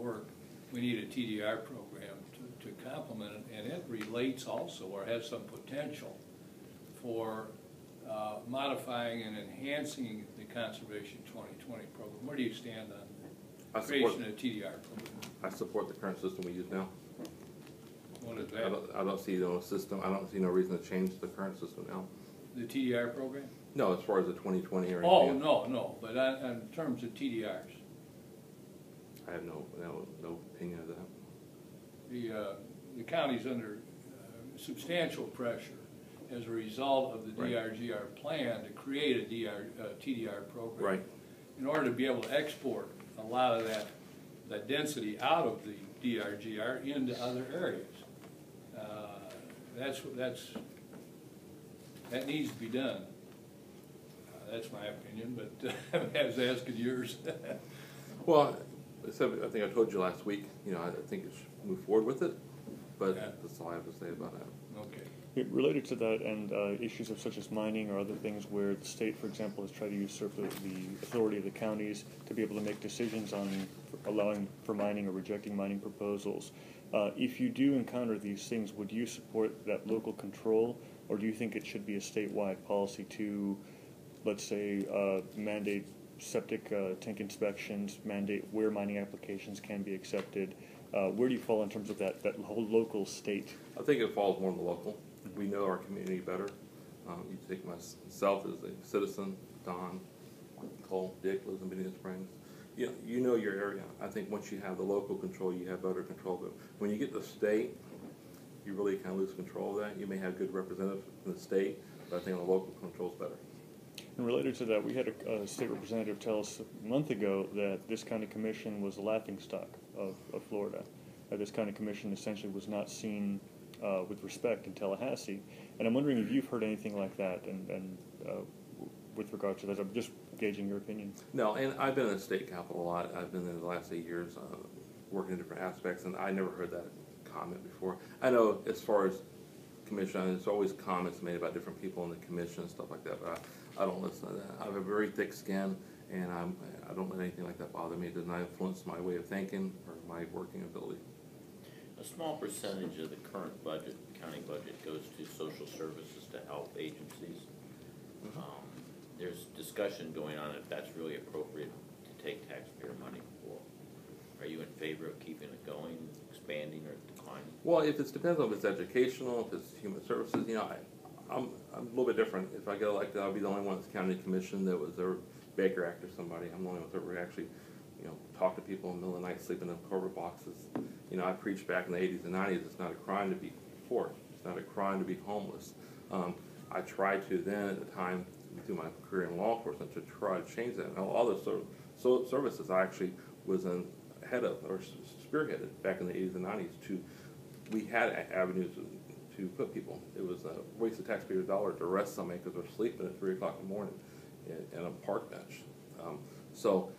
work, we need a TDR program to complement it, and it relates also, or has some potential for modifying and enhancing the Conservation 2020 program. Where do you stand on the creation of a TDR program? I support the current system we use now. What is that? I don't see no system. I don't see no reason to change the current system now. The TDR program? No, as far as the 2020 or anything. Oh, no. But in terms of TDRs, I have no opinion of that. the county's under substantial pressure as a result of the DRGR plan to create a TDR program. Right. In order to be able to export a lot of that density out of the DRGR into other areas. That needs to be done. That's my opinion, but I was asking yours. Well, I think I told you last week, I think it should move forward with it, but that's all I have to say about that. Okay. Related to that and issues of such as mining or other things where the state, for example, has tried to usurp the authority of the counties to be able to make decisions on allowing for mining or rejecting mining proposals. If you do encounter these things, would you support that local control, or do you think it should be a statewide policy to, let's say, mandate septic tank inspections, mandate where mining applications can be accepted? Where do you fall in terms of that whole local state? I think it falls more on the local. We know our community better. You take myself as a citizen, Don, Cole, Dick lives in Benita Springs. You know your area. I think once you have the local control, you have better control. But when you get the state, you really kind of lose control of that. You may have good representatives from the state, but I think the local control is better. And related to that, we had a state representative tell us a month ago that this county commission was a laughingstock of Florida. This county commission essentially was not seen with respect in Tallahassee. And I'm wondering if you've heard anything like that and with regard to that. I'm just gauging your opinion. No, and I've been in the state capitol a lot. I've been there the last 8 years working in different aspects, and I never heard that comment before. I know as far as commission, there's always comments made about different people in the commission and stuff like that, but I don't listen to that. I have a very thick skin, and I don't let anything like that bother me. It does not influence my way of thinking or my working ability. A small percentage of the current budget, county budget, goes to social services to help agencies. There's discussion going on if that's really appropriate to take taxpayer money for. Are you in favor of keeping it going, expanding, or declining? Well, if it depends on if it's educational, if it's human services, I'm a little bit different. If I get elected, I'll be the only one that's county commission that was a Baker Act or somebody. I'm the only one that ever actually, talk to people in the middle of the night sleeping in corporate boxes. I preached back in the 80s and 90s, it's not a crime to be poor. It's not a crime to be homeless. I tried to then at the time, through my career in law enforcement, to try to change that. And all those services I actually was head of or spearheaded back in the 80s and 90s. We had avenues to put people. It was a waste of taxpayers' dollars to arrest somebody because they're sleeping at 3 o'clock in the morning in a park bench. So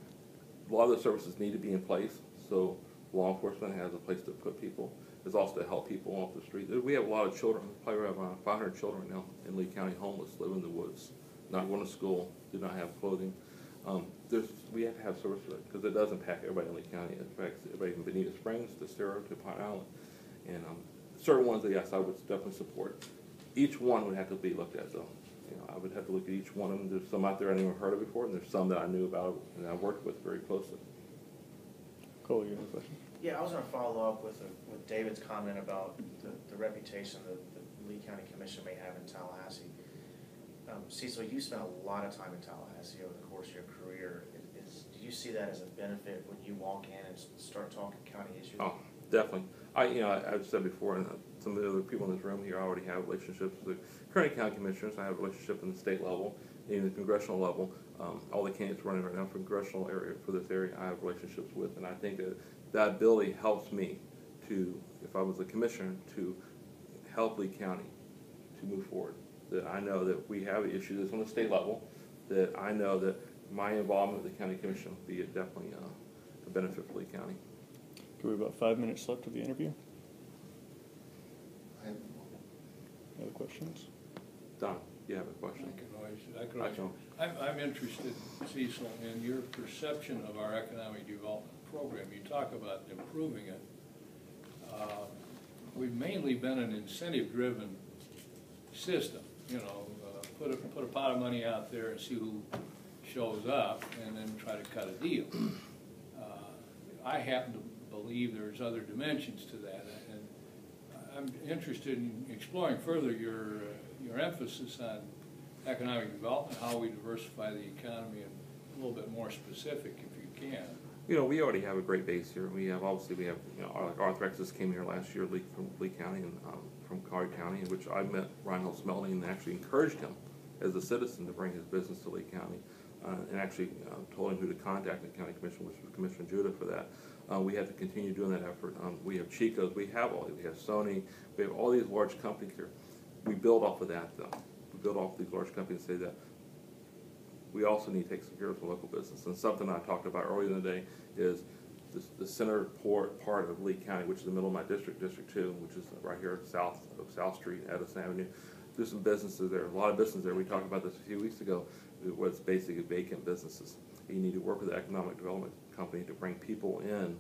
a lot of the services need to be in place. So law enforcement has a place to put people. There's also to help people off the street. We have a lot of children. Probably have around 500 children right now in Lee County homeless, live in the woods, not going to school, do not have clothing. We have to have services because it does impact everybody in Lee County. It affects everybody from Benita Springs to Cerro to Pine Island. And certain ones that, yes, I would definitely support. Each one would have to be looked at, though. I would have to look at each one of them. There's some out there I never heard of before, and there's some that I knew about and I worked with very closely. Cole, you have a question? Yeah, I was going to follow up with David's comment about the reputation that the Lee County Commission may have in Tallahassee. Cecil, you spent a lot of time in Tallahassee over the course of your career. Do you see that as a benefit when you walk in and start talking county issues? Oh, definitely. I've said before, and some of the other people in this room here already have relationships with the current county commissioners. I have a relationship in the state level, in the congressional level. All the candidates running right now for congressional area for this area, I have relationships with, and I think that ability helps me to, if I was a commissioner, to help Lee County to move forward. That I know that we have issues on the state level, that I know that my involvement with the county commission will be definitely a benefit for Lee County. Okay, we have about 5 minutes left of the interview. I have Other questions? Don, you have a question? I can always I'm interested, Cecil, in your perception of our economic development program. You talk about improving it. We've mainly been an incentive-driven system, you know, put a pot of money out there and see who shows up and then try to cut a deal. I happen to believe there's other dimensions to that, and I'm interested in exploring further your emphasis on economic development, how we diversify the economy, and a little bit more specific if you can. You know, we already have a great base here. We have, obviously, we have, you know, like Arthrexis came here last year, from Lee County and from Collier County, in which I met Reinhold Smelting and actually encouraged him as a citizen to bring his business to Lee County, and actually told him who to contact in the county commission, which was Commissioner Judah for that. We have to continue doing that effort. We have Chico's, we have Sony, we have all these large companies here. We build off of that, though. We build off these large companies and say that we also need to take care of the local business. And something I talked about earlier in the day is the center part of Lee County, which is the middle of my district, District 2, which is right here south of South Street, Addison Avenue. There's some businesses there, a lot of businesses there. We talked about this a few weeks ago. It was basically vacant businesses. You need to work with the economic development company to bring people in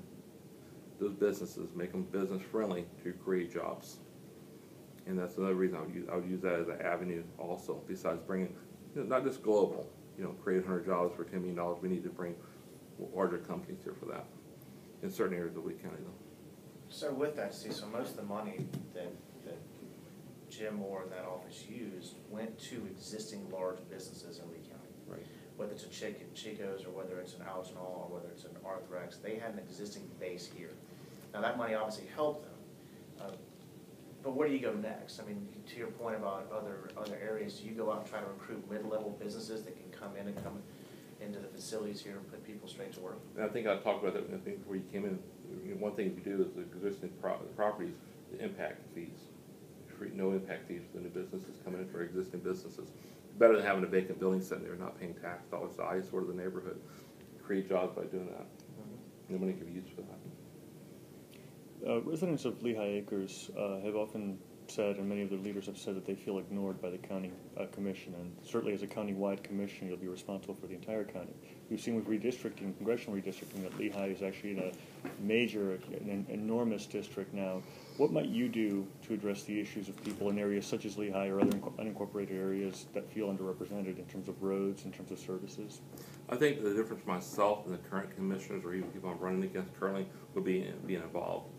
those businesses, make them business friendly to create jobs. And that's another reason I would use that as an avenue also, besides bringing, you know, not just global, you know, create 100 jobs for $10 million. We need to bring larger companies here for that in certain areas of Lee County, though. So with that, Cecil, most of the money that Jim Moore and that office used went to existing large businesses in Lee County. Right. Whether it's a Chico's or whether it's an Alginol or whether it's an Arthrex, they had an existing base here. Now that money obviously helped them, but where do you go next? I mean, to your point about other areas, do you go out and try to recruit mid-level businesses that can come in and come into the facilities here and put people straight to work? And I think I talked about that before you came in. You know, one thing you do is the existing properties, the impact fees. No impact fees for the new businesses coming in for existing businesses. Better than having a vacant building sitting there not paying tax dollars to eyesore to the neighborhood. Create jobs by doing that. No money can be used for that. Residents of Lehigh Acres have often said, and many of their leaders have said, that they feel ignored by the county commission, and certainly as a county-wide commission, you'll be responsible for the entire county. We've seen with redistricting, congressional redistricting, that Lehigh is actually in a major, an enormous district now. What might you do to address the issues of people in areas such as Lehigh or other unincorporated areas that feel underrepresented in terms of roads, in terms of services? I think the difference for myself and the current commissioners, or even people I'm running against currently, would be being involved.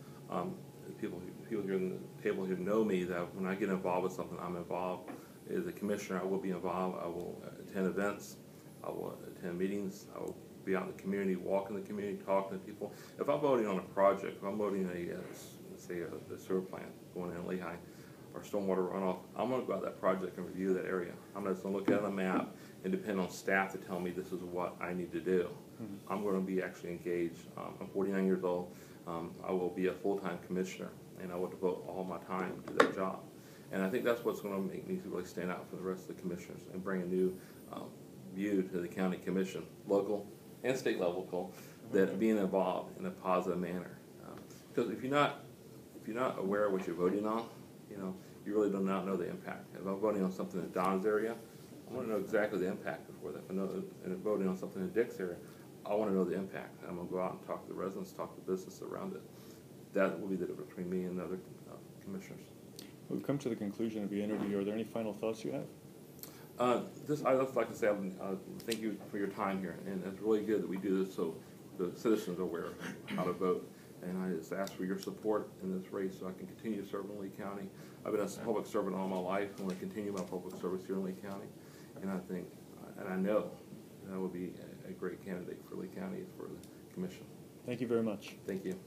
People here in the table here know me, that when I get involved with something, I'm involved. As a commissioner, I will be involved. I will attend events. I will attend meetings. I will be out in the community, walk in the community, talking to people. If I'm voting on a project, if I'm voting say a sewer plant going in Lehigh, or stormwater runoff, I'm going to go out that project and review that area. I'm not just going to look at a map and depend on staff to tell me this is what I need to do. Mm-hmm. I'm going to be actually engaged. I'm 49 years old. I will be a full-time commissioner, and I will devote all my time to that job. And I think that's what's going to make me really stand out from the rest of the commissioners and bring a new view to the county commission, local and state level, that being involved in a positive manner. Because if you're not aware of what you're voting on, you know, you really do not know the impact. If I'm voting on something in Don's area, I want to know exactly the impact before that. If I'm voting on something in Dick's area, I want to know the impact. I'm going to go out and talk to the residents, talk to the business around it. That will be the difference between me and the other commissioners. We've come to the conclusion of the interview. Are there any final thoughts you have? I'd just like to say thank you for your time here, and it's really good that we do this so the citizens are aware of how to vote. And I just ask for your support in this race so I can continue to serve in Lee County. I've been a public servant all my life. I want to continue my public service here in Lee County, and I think, and I know that I will be a great candidate for Lee County for the commission. Thank you very much. Thank you.